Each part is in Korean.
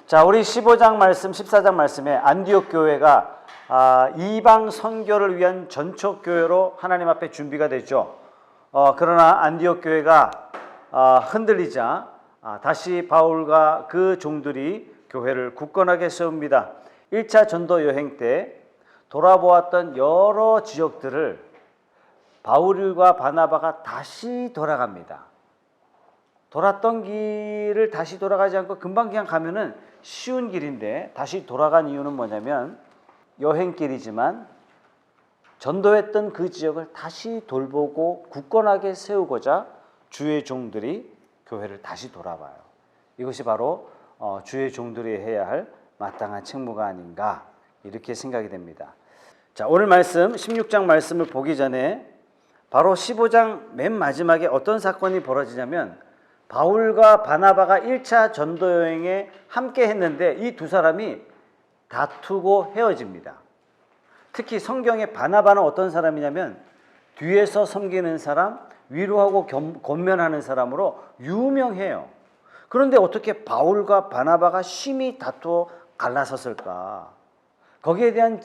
자, 우리 15장 말씀, 14장 말씀에 안디옥 교회가 이방 선교를 위한 전촉 교회로 하나님 앞에 준비가 됐죠. 그러나 안디옥 교회가 흔들리자 다시 바울과 그 종들이 교회를 굳건하게 세웁니다. 1차 전도 여행 때 돌아보았던 여러 지역들을 바울과 바나바가 다시 돌아갑니다. 돌았던 길을 다시 돌아가지 않고 금방 그냥 가면은 쉬운 길인데 다시 돌아간 이유는 뭐냐면 여행길이지만 전도했던 그 지역을 다시 돌보고 굳건하게 세우고자 주의 종들이 교회를 다시 돌아봐요. 이것이 바로 주의 종들이 해야 할 마땅한 책무가 아닌가 이렇게 생각이 됩니다. 자, 오늘 말씀 16장 말씀을 보기 전에 바로 15장 맨 마지막에 어떤 사건이 벌어지냐면 바울과 바나바가 1차 전도 여행에 함께 했는데 이 두 사람이 다투고 헤어집니다. 특히 성경에 바나바는 어떤 사람이냐면 뒤에서 섬기는 사람, 위로하고 권면하는 사람으로 유명해요. 그런데 어떻게 바울과 바나바가 심히 다투어 갈라섰을까? 거기에 대한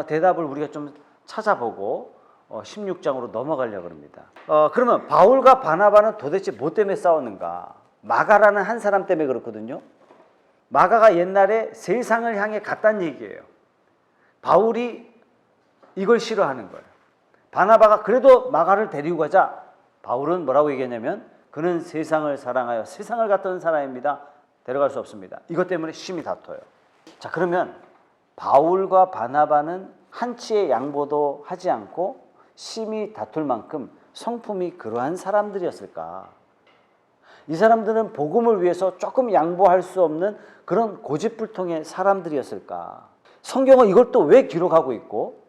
대답을 우리가 좀 찾아보고 16장으로 넘어가려고 합니다. 그러면 바울과 바나바는 도대체 뭐 때문에 싸웠는가? 마가라는 한 사람 때문에 그렇거든요. 마가가 옛날에 세상을 향해 갔다는 얘기예요. 바울이 이걸 싫어하는 거예요. 바나바가 그래도 마가를 데리고 가자. 바울은 뭐라고 얘기했냐면 그는 세상을 사랑하여 세상을 갖던 사람입니다. 데려갈 수 없습니다. 이것 때문에 심히 다퉈요. 자, 그러면 바울과 바나바는 한치의 양보도 하지 않고 심히 다툴 만큼 성품이 그러한 사람들이었을까? 이 사람들은 복음을 위해서 조금 양보할 수 없는 그런 고집불통의 사람들이었을까? 성경은 이걸 또 왜 기록하고 있고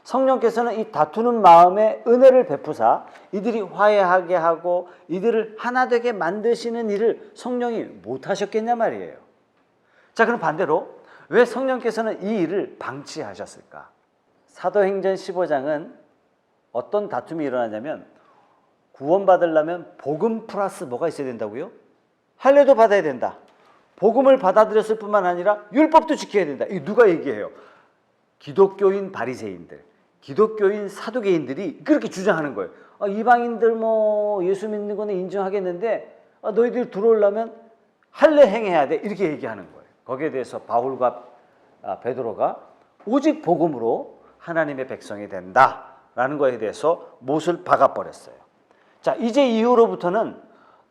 성령께서는 이 다투는 마음에 은혜를 베푸사 이들이 화해하게 하고 이들을 하나 되게 만드시는 일을 성령이 못하셨겠냐 말이에요. 자, 그럼 반대로 왜 성령께서는 이 일을 방치하셨을까? 사도행전 15장은 어떤 다툼이 일어나냐면 구원받으려면 복음 플러스 뭐가 있어야 된다고요? 할례도 받아야 된다. 복음을 받아들였을 뿐만 아니라 율법도 지켜야 된다. 이거 누가 얘기해요? 기독교인 바리새인들, 기독교인 사두개인들이 그렇게 주장하는 거예요. 이방인들 뭐 예수 믿는 거는 인정하겠는데 너희들 들어오려면 할례 행해야 돼. 이렇게 얘기하는 거예요. 거기에 대해서 바울과 베드로가 오직 복음으로 하나님의 백성이 된다라는 것에 대해서 못을 박아버렸어요. 자, 이제 이후로부터는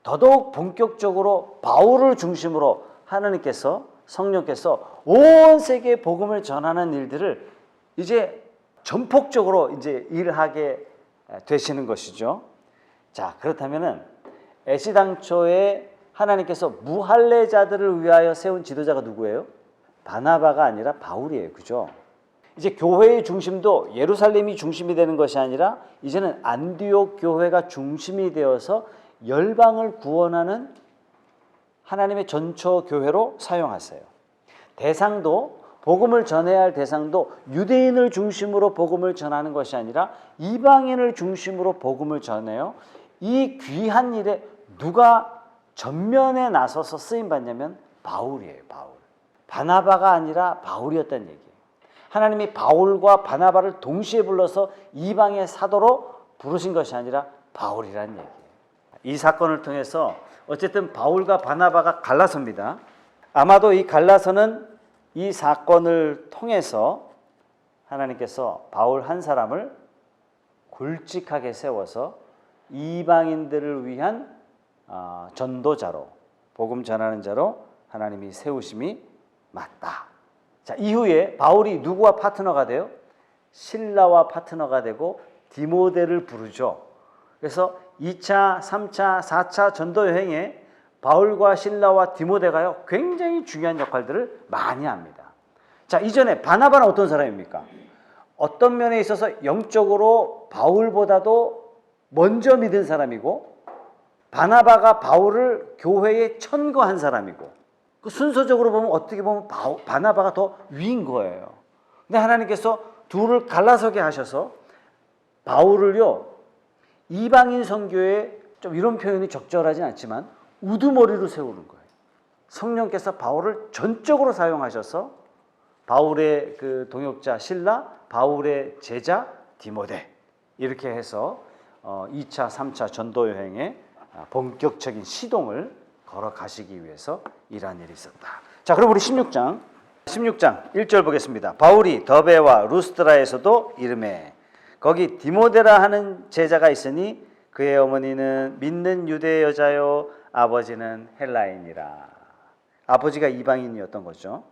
더더욱 본격적으로 바울을 중심으로 하나님께서 성령께서 온 세계에 복음을 전하는 일들을 이제 전폭적으로 이제 일하게 되시는 것이죠. 자, 그렇다면은 애시당초에 하나님께서 무할례자들을 위하여 세운 지도자가 누구예요? 바나바가 아니라 바울이에요. 그죠? 이제 교회의 중심도 예루살렘이 중심이 되는 것이 아니라 이제는 안디옥 교회가 중심이 되어서 열방을 구원하는 하나님의 전초 교회로 사용하세요. 대상도 복음을 전해야 할 대상도 유대인을 중심으로 복음을 전하는 것이 아니라 이방인을 중심으로 복음을 전해요. 이 귀한 일에 누가 전면에 나서서 쓰임 받냐면 바울이에요. 바울. 바나바가 아니라 바울이었다는 얘기예요. 하나님이 바울과 바나바를 동시에 불러서 이방의 사도로 부르신 것이 아니라 바울이라는 얘기예요. 이 사건을 통해서 어쨌든 바울과 바나바가 갈라섭니다. 아마도 이 갈라서는 이 사건을 통해서 하나님께서 바울 한 사람을 굵직하게 세워서 이방인들을 위한 전도자로 복음 전하는 자로 하나님이 세우심이 맞다. 자, 이후에 바울이 누구와 파트너가 돼요? 실라와 파트너가 되고 디모데를 부르죠. 그래서 2차, 3차, 4차 전도 여행에 바울과 실라와 디모데가요 굉장히 중요한 역할들을 많이 합니다. 자, 이전에 바나바는 어떤 사람입니까? 어떤 면에 있어서 영적으로 바울보다도 먼저 믿은 사람이고 바나바가 바울을 교회에 천거한 사람이고 그 순서적으로 보면 어떻게 보면 바나바가 더 위인 거예요. 근데 하나님께서 둘을 갈라서게 하셔서 바울을요 이방인 선교에 좀 이런 표현이 적절하진 않지만 우두머리로 세우는 거예요. 성령께서 바울을 전적으로 사용하셔서 바울의 그 동역자 실라, 바울의 제자 디모데 이렇게 해서 2차, 3차 전도 여행에 본격적인 시동을 걸어가시기 위해서 이러한 일이 있었다. 자, 그럼 우리 16장 1절 보겠습니다. 바울이 더베와 루스드라에서도 이르매 거기 디모데라 하는 제자가 있으니 그의 어머니는 믿는 유대 여자요 아버지는 헬라인이라. 아버지가 이방인이었던 거죠.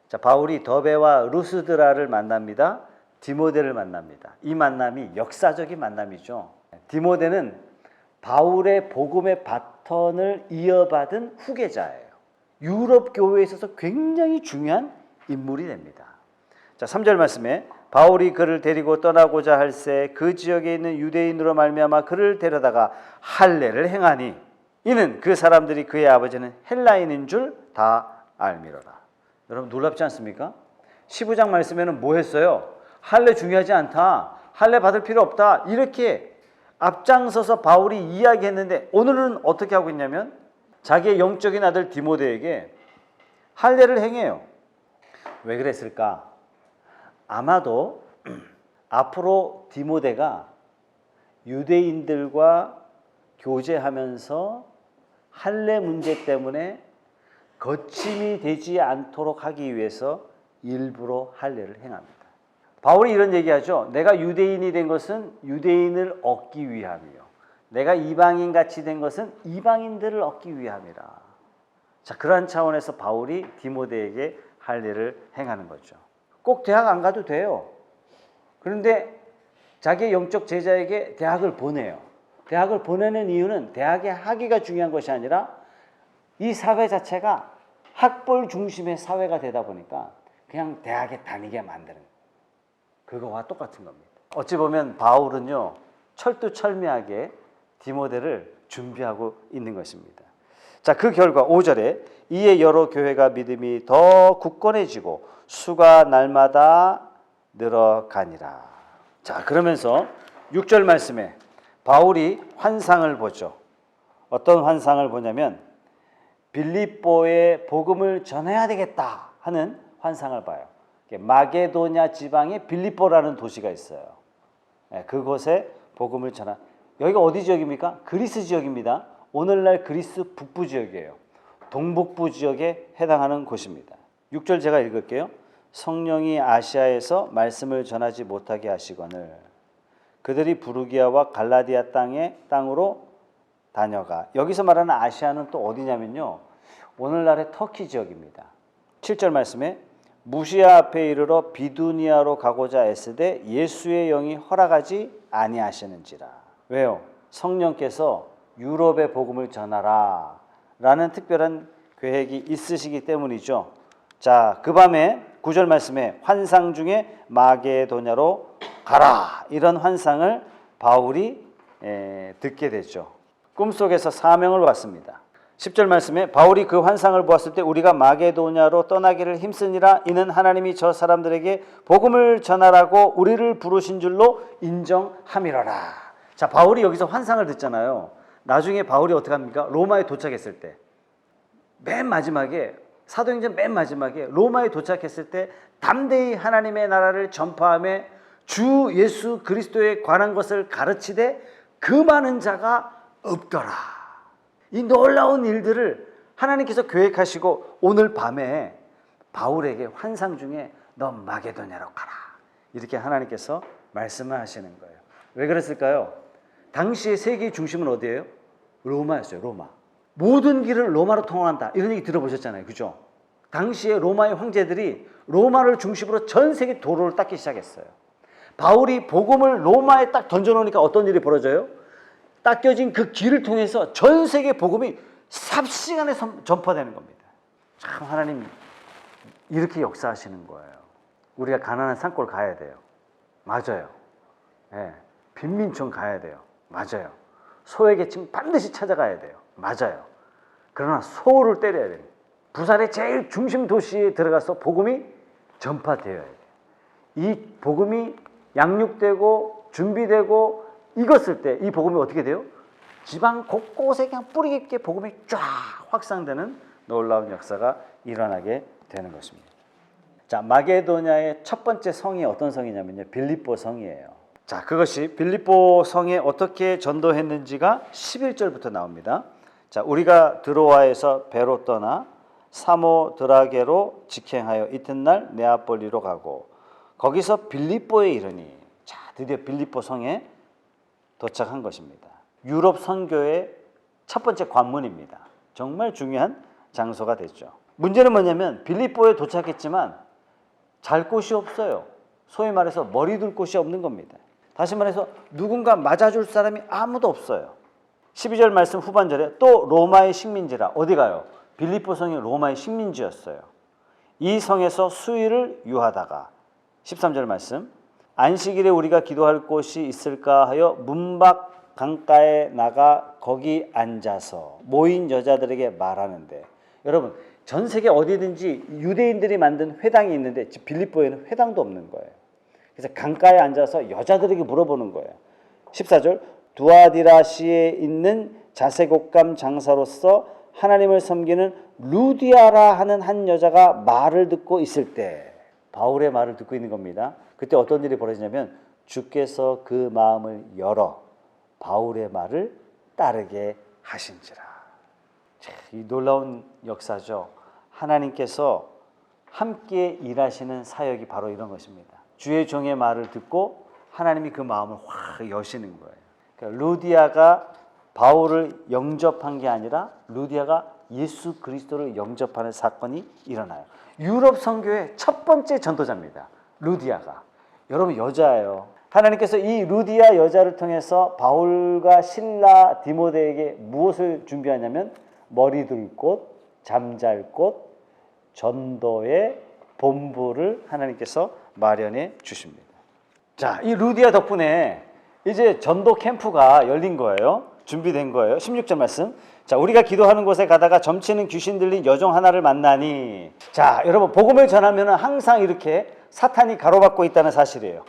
자, 바울이 더베와 루스드라를 만납니다. 디모데를 만납니다. 이 만남이 역사적인 만남이죠. 디모데는 바울의 복음의 바턴을 이어받은 후계자예요. 유럽 교회에 있어서 굉장히 중요한 인물이 됩니다. 자, 3절 말씀에 바울이 그를 데리고 떠나고자 할새 그 지역에 있는 유대인으로 말미암아 그를 데려다가 할례를 행하니 이는 그 사람들이 그의 아버지는 헬라인인 줄 다 알미러라. 여러분 놀랍지 않습니까? 15장 말씀에는 뭐 했어요? 할례 중요하지 않다. 할례 받을 필요 없다. 이렇게 앞장서서 바울이 이야기했는데 오늘은 어떻게 하고 있냐면 자기의 영적인 아들 디모데에게 할례를 행해요. 왜 그랬을까? 아마도 앞으로 디모데가 유대인들과 교제하면서 할례 문제 때문에 거침이 되지 않도록 하기 위해서 일부러 할례를 행합니다. 바울이 이런 얘기하죠. 내가 유대인이 된 것은 유대인을 얻기 위함이요. 내가 이방인 같이 된 것은 이방인들을 얻기 위함이라. 자, 그러한 차원에서 바울이 디모데에게 할례를 행하는 거죠. 꼭 대학 안 가도 돼요. 그런데 자기의 영적 제자에게 대학을 보내요. 대학을 보내는 이유는 대학의 학위가 중요한 것이 아니라 이 사회 자체가 학벌 중심의 사회가 되다 보니까 그냥 대학에 다니게 만드는 그거와 똑같은 겁니다. 어찌 보면 바울은요 철두철미하게 디모데를 준비하고 있는 것입니다. 자, 그 결과 5절에 이에 여러 교회가 믿음이 더 굳건해지고 수가 날마다 늘어가니라. 자, 그러면서 6절 말씀에 바울이 환상을 보죠. 어떤 환상을 보냐면 빌립보에 복음을 전해야 되겠다 하는 환상을 봐요. 마게도냐 지방에 빌립보라는 도시가 있어요. 그곳에 복음을 전하. 여기가 어디 지역입니까? 그리스 지역입니다. 오늘날 그리스 북부 지역이에요. 동북부 지역에 해당하는 곳입니다. 6절 제가 읽을게요. 성령이 아시아에서 말씀을 전하지 못하게 하시거늘 그들이 부르기아와 갈라디아 땅으로 다녀가. 여기서 말하는 아시아는 또 어디냐면요. 오늘날의 터키 지역입니다. 7절 말씀에 무시아 앞에 이르러 비두니아로 가고자 애쓰되 예수의 영이 허락하지 아니하시는지라. 왜요? 성령께서 유럽의 복음을 전하라 라는 특별한 계획이 있으시기 때문이죠. 자, 그 밤에 9절 말씀에 환상 중에 마게도냐로 가라 이런 환상을 바울이 듣게 되죠. 꿈속에서 사명을 받습니다. 10절 말씀에 바울이 그 환상을 보았을 때 우리가 마게도냐로 떠나기를 힘쓰니라 이는 하나님이 저 사람들에게 복음을 전하라고 우리를 부르신 줄로 인정함이로라. 자, 바울이 여기서 환상을 듣잖아요. 나중에 바울이 어떻게 합니까? 로마에 도착했을 때 맨 마지막에 사도행전 맨 마지막에 로마에 도착했을 때 담대히 하나님의 나라를 전파하며 주 예수 그리스도에 관한 것을 가르치되 그 많은 자가 없더라. 이 놀라운 일들을 하나님께서 계획하시고 오늘 밤에 바울에게 환상 중에 너 마게도냐로 가라 이렇게 하나님께서 말씀을 하시는 거예요. 왜 그랬을까요? 당시의 세계의 중심은 어디예요? 로마였어요. 로마. 모든 길을 로마로 통한다 이런 얘기 들어보셨잖아요. 그죠? 당시에 로마의 황제들이 로마를 중심으로 전 세계 도로를 닦기 시작했어요. 바울이 복음을 로마에 딱 던져놓으니까 어떤 일이 벌어져요? 닦여진 그 길을 통해서 전 세계 복음이 삽시간에 전파되는 겁니다. 참 하나님 이렇게 역사하시는 거예요. 우리가 가난한 산골 가야 돼요. 맞아요. 빈민촌 가야 돼요. 맞아요. 소외계층 반드시 찾아가야 돼요. 맞아요. 그러나 소를 때려야 돼요. 부산의 제일 중심 도시에 들어가서 복음이 전파되어야 돼요. 이 복음이 양육되고 준비되고 익었을 때 이 복음이 어떻게 돼요? 지방 곳곳에 그냥 뿌리 깊게 복음이 쫙 확산되는 놀라운 역사가 일어나게 되는 것입니다. 자, 마게도냐의 첫 번째 성이 어떤 성이냐면요, 빌립보 성이에요. 자, 그것이 빌립보 성에 어떻게 전도했는지가 11절부터 나옵니다. 자, 우리가 드로아에서 배로 떠나 사모드라게로 직행하여 이튿날 네아폴리로 가고 거기서 빌립보에 이르니, 자, 드디어 빌립보 성에 도착한 것입니다. 유럽 선교의 첫 번째 관문입니다. 정말 중요한 장소가 됐죠. 문제는 뭐냐면 빌립보에 도착했지만 잘 곳이 없어요. 소위 말해서 머리 둘 곳이 없는 겁니다. 다시 말해서 누군가 맞아줄 사람이 아무도 없어요. 12절 말씀 후반절에 또 로마의 식민지라, 어디 가요? 빌립보 성이 로마의 식민지였어요. 이 성에서 수일을 유하다가 13절 말씀, 안식일에 우리가 기도할 곳이 있을까 하여 문밖 강가에 나가 거기 앉아서 모인 여자들에게 말하는데, 여러분 전 세계 어디든지 유대인들이 만든 회당이 있는데 빌립보에는 회당도 없는 거예요. 그래서 강가에 앉아서 여자들에게 물어보는 거예요. 14절, 두아디라시에 있는 자색옷감 장사로서 하나님을 섬기는 루디아라 하는 한 여자가 말을 듣고 있을 때, 바울의 말을 듣고 있는 겁니다. 그때 어떤 일이 벌어지냐면 주께서 그 마음을 열어 바울의 말을 따르게 하신지라. 이 놀라운 역사죠. 하나님께서 함께 일하시는 사역이 바로 이런 것입니다. 주의 종의 말을 듣고 하나님이 그 마음을 확 여시는 거예요. 그러니까 루디아가 바울을 영접한 게 아니라 루디아가 예수 그리스도를 영접하는 사건이 일어나요. 유럽 선교의 첫 번째 전도자입니다. 루디아가. 여러분 여자예요. 하나님께서 이 루디아 여자를 통해서 바울과 실라 디모데에게 무엇을 준비하냐면 머리 둘 곳, 잠잘 곳, 전도의 본부를 하나님께서 마련해 주십니다. 자, 이 루디아 덕분에 이제 전도 캠프가 열린 거예요. 준비된 거예요. 16절 말씀. 자, 우리가 기도하는 곳에 가다가 점치는 귀신 들린 여종 하나를 만나니. 자, 여러분 복음을 전하면 항상 이렇게 사탄이 가로막고 있다는 사실이에요.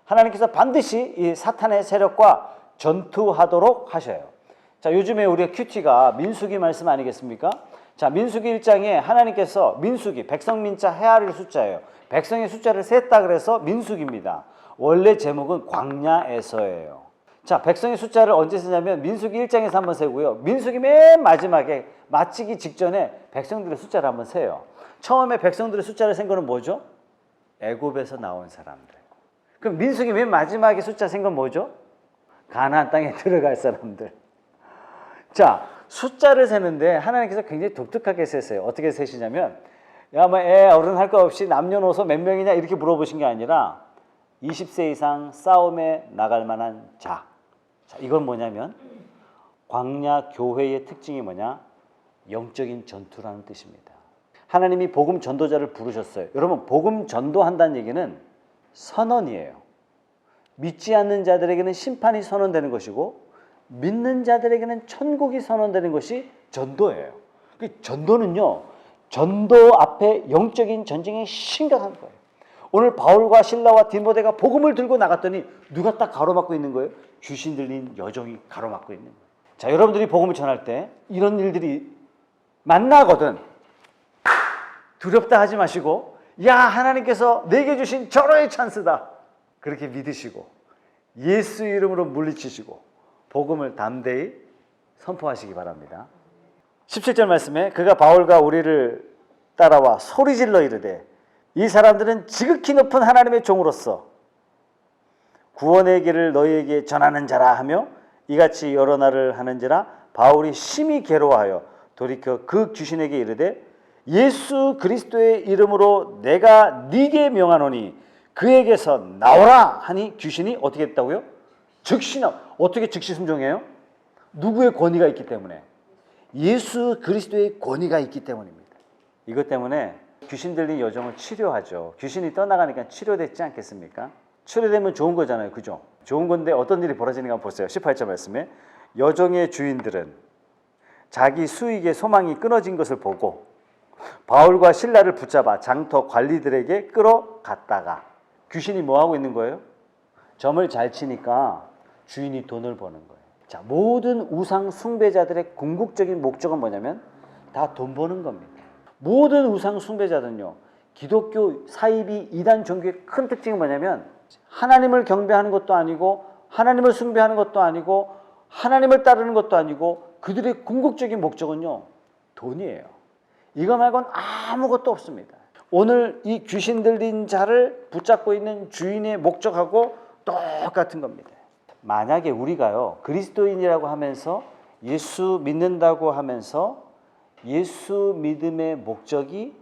하나님께서 반드시 이 사탄의 세력과 전투하도록 하셔요. 자, 요즘에 우리가 큐티가 민수기 말씀 아니겠습니까? 자, 민수기 1장에 하나님께서 민수기, 백성민자 헤아릴 숫자예요. 백성의 숫자를 셌다 그래서 민수기입니다. 원래 제목은 광야에서예요. 자, 백성의 숫자를 언제 세냐면 민수기 1장에서 한번 세고요. 민수기 맨 마지막에 마치기 직전에 백성들의 숫자를 한번 세요. 처음에 백성들의 숫자를 센 거는 뭐죠? 애굽에서 나온 사람들. 그럼 민수기 맨 마지막에 숫자 센 건 뭐죠? 가나안 땅에 들어갈 사람들. 자, 숫자를 세는데 하나님께서 굉장히 독특하게 세세요. 어떻게 세시냐면, 야, 뭐 애 어른 할 거 없이 남녀노소 몇 명이냐 이렇게 물어보신 게 아니라 20세 이상 싸움에 나갈 만한 자. 자, 이건 뭐냐면 광야 교회의 특징이 뭐냐? 영적인 전투라는 뜻입니다. 하나님이 복음 전도자를 부르셨어요. 여러분, 복음 전도한다는 얘기는 선언이에요. 믿지 않는 자들에게는 심판이 선언되는 것이고 믿는 자들에게는 천국이 선언되는 것이 전도예요. 전도는요, 전도 앞에 영적인 전쟁이 심각한 거예요. 오늘 바울과 실라와 디모데가 복음을 들고 나갔더니 누가 딱 가로막고 있는 거예요? 귀신 들린 여종이 가로막고 있는 거예요. 자, 여러분들이 복음을 전할 때 이런 일들이 만나거든 두렵다 하지 마시고, 야, 하나님께서 내게 주신 절호의 찬스다, 그렇게 믿으시고 예수 이름으로 물리치시고 복음을 담대히 선포하시기 바랍니다. 17절 말씀에 그가 바울과 우리를 따라와 소리질러 이르되 이 사람들은 지극히 높은 하나님의 종으로서 구원의 길을 너희에게 전하는 자라 하며 이같이 여러 날을 하는지라 바울이 심히 괴로워하여 돌이켜 그 귀신에게 이르되 예수 그리스도의 이름으로 내가 네게 명하노니 그에게서 나오라 하니 귀신이 어떻게 했다고요? 즉시 어떻게 즉시 순종해요? 누구의 권위가 있기 때문에? 예수 그리스도의 권위가 있기 때문입니다. 이것 때문에 귀신 들린 여종을 치료하죠. 귀신이 떠나가니까 치료됐지 않겠습니까? 치료되면 좋은 거잖아요. 그죠? 좋은 건데 어떤 일이 벌어지는가 보세요. 18절 말씀에 여종의 주인들은 자기 수익의 소망이 끊어진 것을 보고 바울과 실라를 붙잡아 장터 관리들에게 끌어갔다가, 귀신이 뭐하고 있는 거예요? 점을 잘 치니까 주인이 돈을 버는 거예요. 자, 모든 우상 숭배자들의 궁극적인 목적은 뭐냐면 다 돈 버는 겁니다. 모든 우상 숭배자들은요, 기독교 사이비 이단 종교의 큰 특징이 뭐냐면 하나님을 경배하는 것도 아니고 하나님을 숭배하는 것도 아니고 하나님을 따르는 것도 아니고 그들의 궁극적인 목적은요, 돈이에요. 이거 말고는 아무것도 없습니다. 오늘 이 귀신 들린 자를 붙잡고 있는 주인의 목적하고 똑같은 겁니다. 만약에 우리가요, 그리스도인이라고 하면서 예수 믿는다고 하면서 예수 믿음의 목적이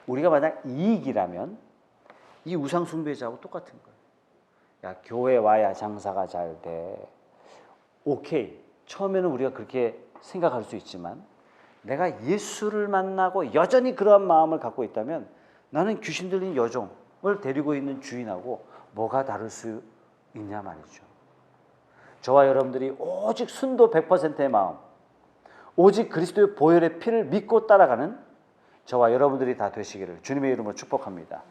우리가 만약 이익이라면 이 우상 숭배자하고 똑같은 거예요. 야, 교회 와야 장사가 잘 돼. 오케이. 처음에는 우리가 그렇게 생각할 수 있지만 내가 예수를 만나고 여전히 그러한 마음을 갖고 있다면 나는 귀신 들린 여종을 데리고 있는 주인하고 뭐가 다를 수 있냐 말이죠. 저와 여러분들이 오직 순도 100%의 마음, 오직 그리스도의 보혈의 피를 믿고 따라가는 저와 여러분들이 다 되시기를 주님의 이름으로 축복합니다.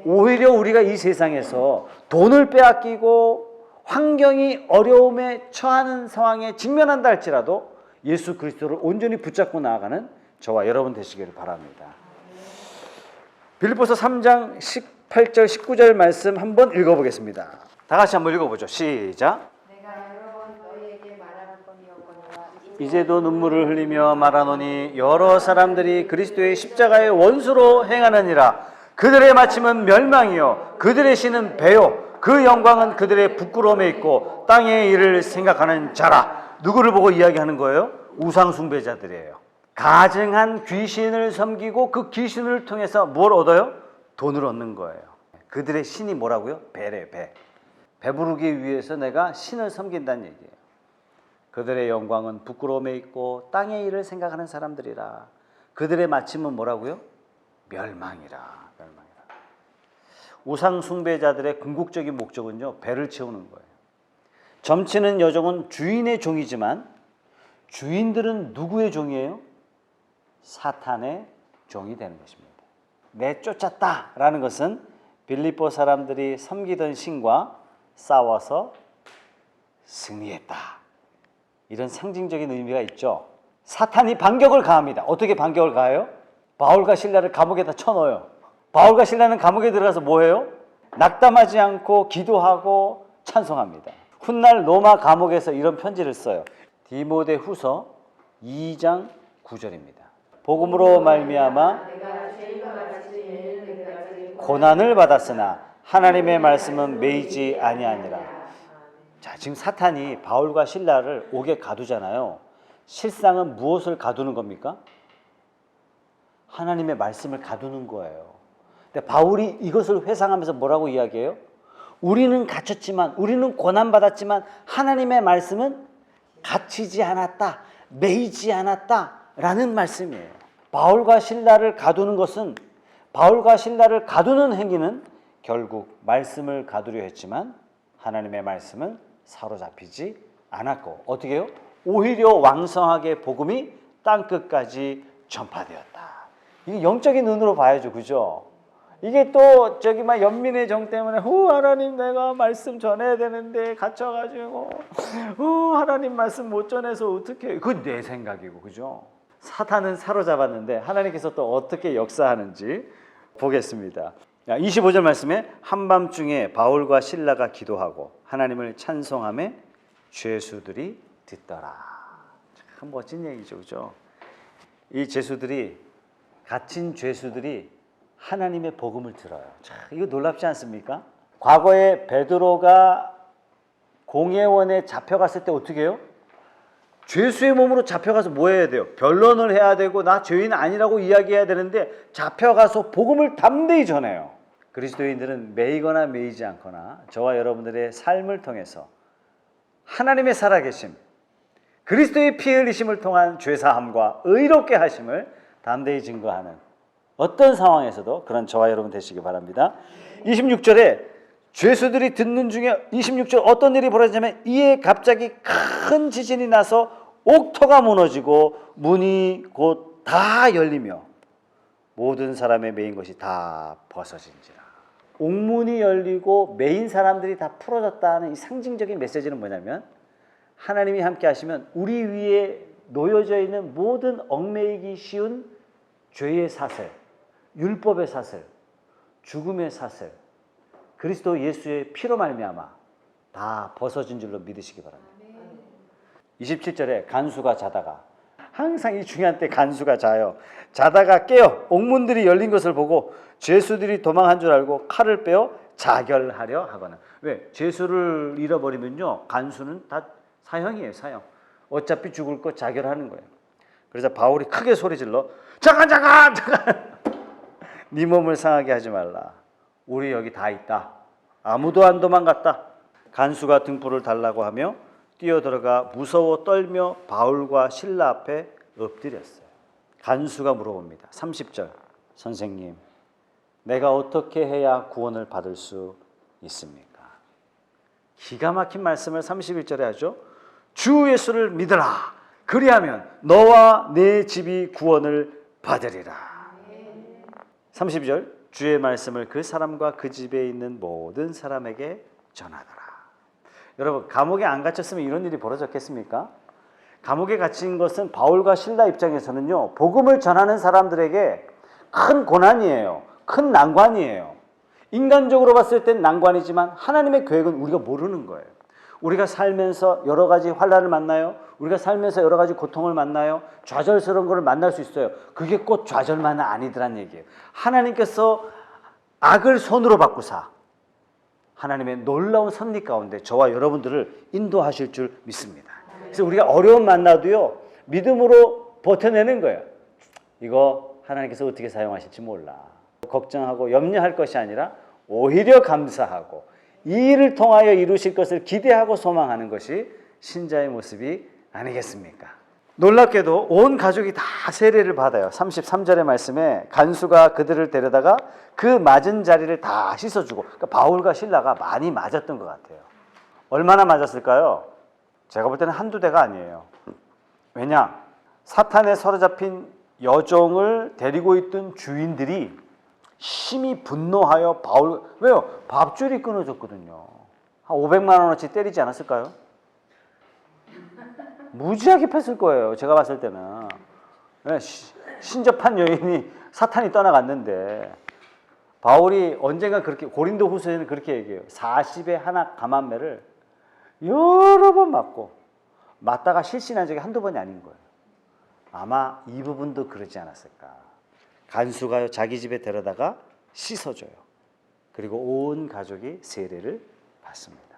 오히려 우리가 이 세상에서 돈을 빼앗기고 환경이 어려움에 처하는 상황에 직면한다 할지라도 예수 그리스도를 온전히 붙잡고 나아가는 저와 여러분 되시기를 바랍니다. 빌립보서 3장 18절 19절 말씀 한번 읽어보겠습니다. 다 같이 한번 읽어보죠. 시작. 이제도 눈물을 흘리며 말하노니 여러 사람들이 그리스도의 십자가의 원수로 행하느니라. 그들의 마침은 멸망이요 그들의 신은 배요 그 영광은 그들의 부끄러움에 있고 땅의 일을 생각하는 자라. 누구를 보고 이야기하는 거예요? 우상 숭배자들이에요. 가증한 귀신을 섬기고 그 귀신을 통해서 뭘 얻어요? 돈을 얻는 거예요. 그들의 신이 뭐라고요? 배래, 배. 배부르기 위해서 내가 신을 섬긴다는 얘기예요. 그들의 영광은 부끄러움에 있고 땅의 일을 생각하는 사람들이라. 그들의 마침은 뭐라고요? 멸망이라. 우상 숭배자들의 궁극적인 목적은요, 배를 채우는 거예요. 점치는 여종은 주인의 종이지만 주인들은 누구의 종이에요? 사탄의 종이 되는 것입니다. 내쫓았다라는 것은 빌립보 사람들이 섬기던 신과 싸워서 승리했다. 이런 상징적인 의미가 있죠. 사탄이 반격을 가합니다. 어떻게 반격을 가해요? 바울과 실라를 감옥에다 쳐넣어요. 바울과 실라는 감옥에 들어가서 뭐해요? 낙담하지 않고 기도하고 찬송합니다. 훗날 로마 감옥에서 이런 편지를 써요. 디모데 후서 2장 9절입니다. 복음으로 말미암아 고난을 받았으나 하나님의 말씀은 매이지 아니하니라. 자, 지금 사탄이 바울과 실라를 옥에 가두잖아요. 실상은 무엇을 가두는 겁니까? 하나님의 말씀을 가두는 거예요. 근데 바울이 이것을 회상하면서 뭐라고 이야기해요? 우리는 갇혔지만, 우리는 고난받았지만 하나님의 말씀은 갇히지 않았다, 매이지 않았다 라는 말씀이에요. 바울과 실라를 가두는 것은, 바울과 실라를 가두는 행위는 결국 말씀을 가두려 했지만 하나님의 말씀은 사로잡히지 않았고, 어떻게 해요? 오히려 왕성하게 복음이 땅끝까지 전파되었다. 이게 영적인 눈으로 봐야죠, 그죠? 이게 또 저기 막 연민의 정 때문에 하나님 내가 말씀 전해야 되는데 갇혀가지고 하나님 말씀 못 전해서 어떻게, 그건 내 생각이고, 그죠? 사탄은 사로잡았는데 하나님께서 또 어떻게 역사하는지 보겠습니다. 25절 말씀에 한밤중에 바울과 실라가 기도하고 하나님을 찬송하며 죄수들이 듣더라. 참 멋진 얘기죠, 그죠? 이 죄수들이, 갇힌 죄수들이 하나님의 복음을 들어요. 참, 이거 놀랍지 않습니까? 과거에 베드로가 공회원에 잡혀갔을 때 어떻게 해요? 죄수의 몸으로 잡혀가서 뭐 해야 돼요? 변론을 해야 되고 나 죄인 아니라고 이야기해야 되는데 잡혀가서 복음을 담대히 전해요. 그리스도인들은 매이거나 매이지 않거나 저와 여러분들의 삶을 통해서 하나님의 살아계심, 그리스도의 피 흘리심을 통한 죄사함과 의롭게 하심을 담대히 증거하는 어떤 상황에서도 그런 저와 여러분 되시기 바랍니다. 26절에 죄수들이 듣는 중에 26절 어떤 일이 벌어지냐면 이에 갑자기 큰 지진이 나서 옥토가 무너지고 문이 곧 다 열리며 모든 사람의 매인 것이 다 벗어진지라. 옥문이 열리고 매인 사람들이 다 풀어졌다는 이 상징적인 메시지는 뭐냐면 하나님이 함께 하시면 우리 위에 놓여져 있는 모든 얽매이기 쉬운 죄의 사슬, 율법의 사슬, 죽음의 사슬, 그리스도 예수의 피로 말미암아 다 벗어진 줄로 믿으시기 바랍니다. 27절에 간수가 자다가, 항상 이 중요한 때 간수가 자요. 자다가 깨어 옥문들이 열린 것을 보고 죄수들이 도망한 줄 알고 칼을 빼어 자결하려 하거나. 왜? 죄수를 잃어버리면요, 간수는 다 사형이에요. 사형. 어차피 죽을 거 자결하는 거예요. 그래서 바울이 크게 소리질러, 잠깐 네 몸을 상하게 하지 말라. 우리 여기 다 있다. 아무도 안 도망갔다. 간수가 등불을 달라고 하며 뛰어들어가 무서워 떨며 바울과 실라 앞에 엎드렸어요. 간수가 물어봅니다. 30절, 선생님, 내가 어떻게 해야 구원을 받을 수 있습니까? 기가 막힌 말씀을 31절에 하죠. 주 예수를 믿으라. 그리하면 너와 내 집이 구원을 받으리라. 32절, 주의 말씀을 그 사람과 그 집에 있는 모든 사람에게 전하더라. 여러분, 감옥에 안 갇혔으면 이런 일이 벌어졌겠습니까? 감옥에 갇힌 것은 바울과 실라 입장에서는요, 복음을 전하는 사람들에게 큰 고난이에요. 큰 난관이에요. 인간적으로 봤을 땐 난관이지만 하나님의 계획은 우리가 모르는 거예요. 우리가 살면서 여러 가지 환난을 만나요. 우리가 살면서 여러 가지 고통을 만나요. 좌절스러운 것을 만날 수 있어요. 그게 꼭 좌절만은 아니더란 얘기예요. 하나님께서 악을 손으로 바꾸사 하나님의 놀라운 섭리 가운데 저와 여러분들을 인도하실 줄 믿습니다. 그래서 우리가 어려움 만나도요, 믿음으로 버텨내는 거예요. 이거 하나님께서 어떻게 사용하실지 몰라. 걱정하고 염려할 것이 아니라 오히려 감사하고 이 일을 통하여 이루실 것을 기대하고 소망하는 것이 신자의 모습이 아니겠습니까? 놀랍게도 온 가족이 다 세례를 받아요. 33절의 말씀에 간수가 그들을 데려다가 그 맞은 자리를 다 씻어주고, 그러니까 바울과 실라가 많이 맞았던 것 같아요. 얼마나 맞았을까요? 제가 볼 때는 한두 대가 아니에요. 왜냐? 사탄에 사로잡힌 여종을 데리고 있던 주인들이 심히 분노하여 바울, 왜요? 밥줄이 끊어졌거든요. 한 500만 원어치 때리지 않았을까요? 무지하게 팼을 거예요. 제가 봤을 때는. 신접한 여인이 사탄이 떠나갔는데, 바울이 언젠가 그렇게, 고린도 후서에는 그렇게 얘기해요. 40에 하나 감한매를 여러 번 맞고, 맞다가 실신한 적이 한두 번이 아닌 거예요. 아마 이 부분도 그러지 않았을까. 간수가 자기 집에 데려다가 씻어줘요. 그리고 온 가족이 세례를 받습니다.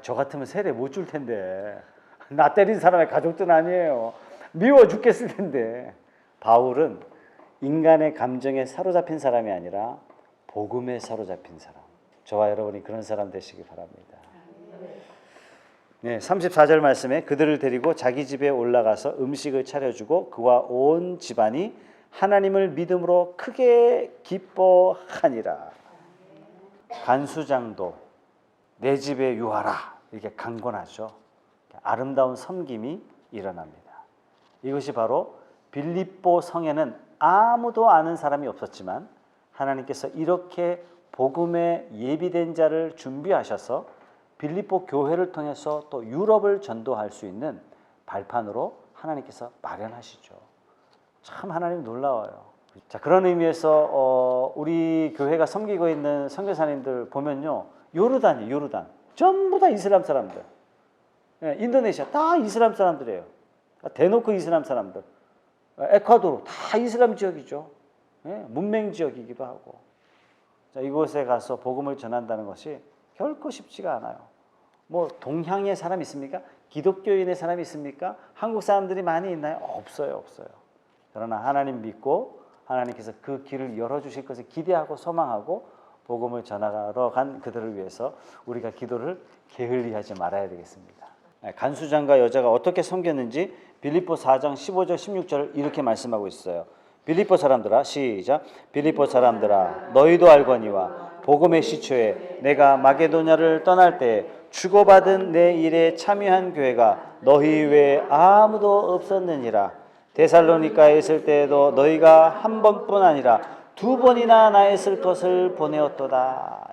저 같으면 세례 못 줄 텐데, 나 때린 사람의 가족들은 아니에요. 미워 죽겠을 텐데. 바울은 인간의 감정에 사로잡힌 사람이 아니라 복음에 사로잡힌 사람. 저와 여러분이 그런 사람 되시기 바랍니다. 네, 34절 말씀에 그들을 데리고 자기 집에 올라가서 음식을 차려주고 그와 온 집안이 하나님을 믿음으로 크게 기뻐하니라. 간수장도 내 집에 유하라 이렇게 강권하죠. 아름다운 섬김이 일어납니다. 이것이 바로 빌립보 성에는 아무도 아는 사람이 없었지만 하나님께서 이렇게 복음에 예비된 자를 준비하셔서 빌립보 교회를 통해서 또 유럽을 전도할 수 있는 발판으로 하나님께서 마련하시죠. 참 하나님 놀라워요. 자, 그런 의미에서 우리 교회가 섬기고 있는 선교사님들 보면요, 요르단이 요르단 전부 다 이슬람 사람들. 인도네시아 다 이슬람 사람들이에요. 대놓고 이슬람 사람들. 에콰도르 다 이슬람 지역이죠. 문맹 지역이기도 하고. 자, 이곳에 가서 복음을 전한다는 것이 결코 쉽지가 않아요. 뭐 동향의 사람 있습니까? 기독교인의 사람이 있습니까? 한국 사람들이 많이 있나요? 없어요. 그러나 하나님 믿고 하나님께서 그 길을 열어주실 것을 기대하고 소망하고 복음을 전하러 간 그들을 위해서 우리가 기도를 게을리하지 말아야 되겠습니다. 간수장과 여자가 어떻게 섬겼는지 빌립보 4장 15절 16절 이렇게 말씀하고 있어요. 빌립보 사람들아, 시작. 빌립보 사람들아, 너희도 알거니와 복음의 시초에 내가 마게도냐를 떠날 때 주고받은 내 일에 참여한 교회가 너희 외에 아무도 없었느니라. 데살로니가에 있을 때에도 너희가 한 번뿐 아니라 두 번이나 나의 슬 것을 보내었도다.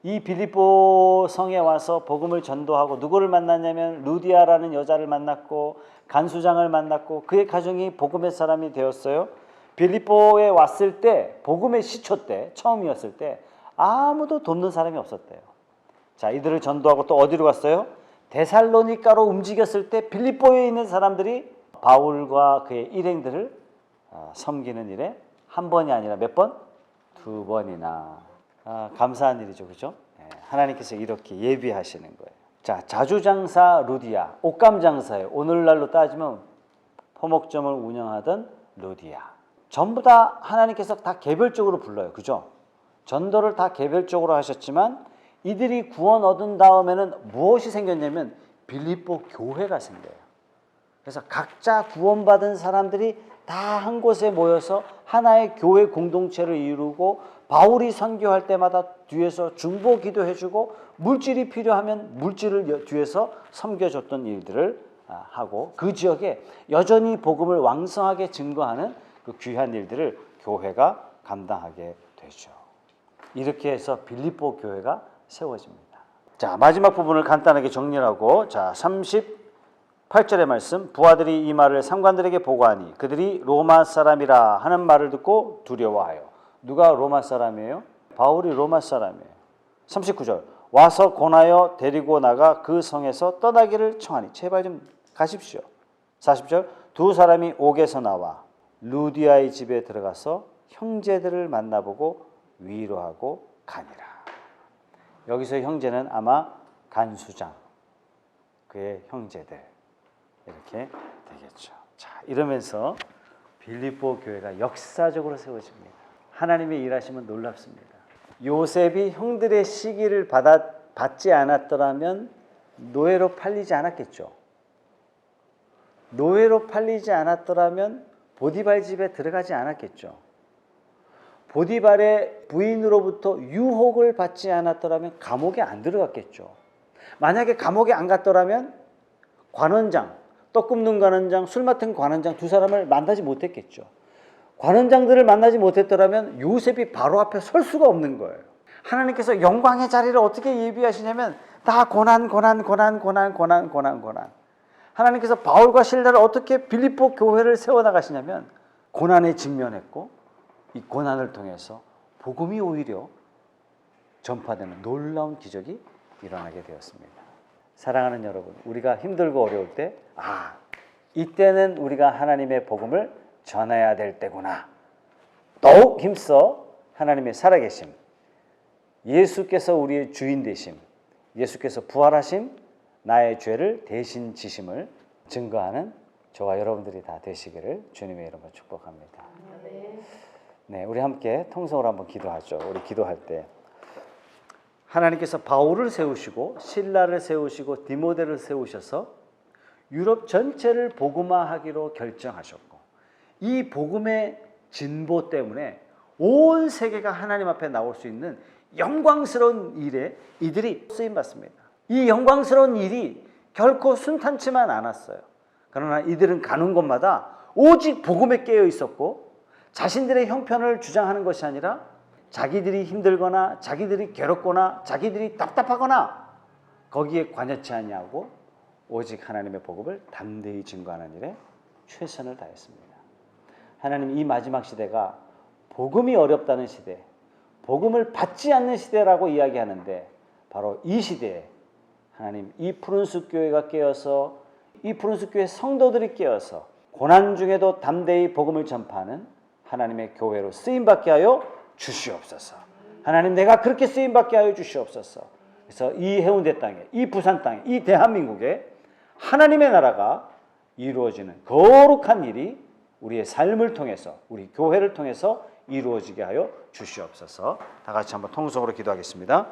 이 빌립보 성에 와서 복음을 전도하고 누구를 만났냐면 루디아라는 여자를 만났고 간수장을 만났고 그의 가정이 복음의 사람이 되었어요. 빌립보에 왔을 때 복음의 시초 때 처음이었을 때 아무도 돕는 사람이 없었대요. 자, 이들을 전도하고 또 어디로 갔어요? 데살로니가로 움직였을 때 빌립보에 있는 사람들이 바울과 그의 일행들을 섬기는 일에 한 번이 아니라 몇 번? 두 번이나. 감사한 일이죠, 그죠? 하나님께서 이렇게 예비하시는 거예요. 자, 자주장사 루디아, 옷감장사예요. 오늘날로 따지면 포목점을 운영하던 루디아. 전부 다 하나님께서 다 개별적으로 불러요, 그죠? 전도를 다 개별적으로 하셨지만 이들이 구원 얻은 다음에는 무엇이 생겼냐면 빌립보 교회가 생겨요. 그래서 각자 구원받은 사람들이 다 한 곳에 모여서 하나의 교회 공동체를 이루고 바울이 선교할 때마다 뒤에서 중보 기도해주고 물질이 필요하면 물질을 뒤에서 섬겨줬던 일들을 하고 그 지역에 여전히 복음을 왕성하게 증거하는 그 귀한 일들을 교회가 감당하게 되죠. 이렇게 해서 빌립보 교회가 세워집니다. 자, 마지막 부분을 간단하게 정리하고 자, 38절의 말씀 부하들이 이 말을 상관들에게 보고하니 그들이 로마 사람이라 하는 말을 듣고 두려워하여. 누가 로마 사람이에요? 바울이 로마 사람이에요. 39절 와서 권하여 데리고 나가 그 성에서 떠나기를 청하니 제발 좀 가십시오. 40절 두 사람이 옥에서 나와 루디아의 집에 들어가서 형제들을 만나보고 위로하고 가니라. 여기서 형제는 아마 간수장, 그의 형제들 이렇게 되겠죠. 자, 이러면서 빌립보 교회가 역사적으로 세워집니다. 하나님의 일하심은 놀랍습니다. 요셉이 형들의 시기를 받지 않았더라면 노예로 팔리지 않았겠죠. 노예로 팔리지 않았더라면 보디발 집에 들어가지 않았겠죠. 보디발의 부인으로부터 유혹을 받지 않았더라면 감옥에 안 들어갔겠죠. 만약에 감옥에 안 갔더라면 관원장, 떡 굽는 관원장, 술 맡은 관원장 두 사람을 만나지 못했겠죠. 관원장들을 만나지 못했더라면 요셉이 바로 앞에 설 수가 없는 거예요. 하나님께서 영광의 자리를 어떻게 예비하시냐면 다 고난. 하나님께서 바울과 실라를 어떻게 빌립보 교회를 세워나가시냐면 고난에 직면했고 이 고난을 통해서 복음이 오히려 전파되는 놀라운 기적이 일어나게 되었습니다. 사랑하는 여러분, 우리가 힘들고 어려울 때 이때는 우리가 하나님의 복음을 전해야 될 때구나. 더욱 힘써 하나님의 살아계심, 예수께서 우리의 주인 되심, 예수께서 부활하심, 나의 죄를 대신 지심을 증거하는 저와 여러분들이 다 되시기를 주님의 이름으로 축복합니다. 네, 우리 함께 통성으로 한번 기도하죠. 우리 기도할 때 하나님께서 바울을 세우시고 실라를 세우시고 디모데를 세우셔서 유럽 전체를 복음화하기로 결정하셨고 이 복음의 진보 때문에 온 세계가 하나님 앞에 나올 수 있는 영광스러운 일에 이들이 쓰임받습니다. 이 영광스러운 일이 결코 순탄치만 않았어요. 그러나 이들은 가는 곳마다 오직 복음에 깨어 있었고 자신들의 형편을 주장하는 것이 아니라 자기들이 힘들거나 자기들이 괴롭거나 자기들이 답답하거나 거기에 관여치 아니하고 오직 하나님의 복음을 담대히 증거하는 일에 최선을 다했습니다. 하나님, 이 마지막 시대가 복음이 어렵다는 시대, 복음을 받지 않는 시대라고 이야기하는데 바로 이 시대에 하나님 이 푸른숲 교회가 깨어서 이 푸른숲 교회 성도들이 깨어서 고난 중에도 담대히 복음을 전파하는 하나님의 교회로 쓰임받게 하여 주시옵소서. 하나님, 내가 그렇게 쓰임받게 하여 주시옵소서. 그래서 이 해운대 땅에, 이 부산 땅에, 이 대한민국에 하나님의 나라가 이루어지는 거룩한 일이 우리의 삶을 통해서, 우리 교회를 통해서 이루어지게 하여 주시옵소서. 다 같이 한번 통성으로 기도하겠습니다.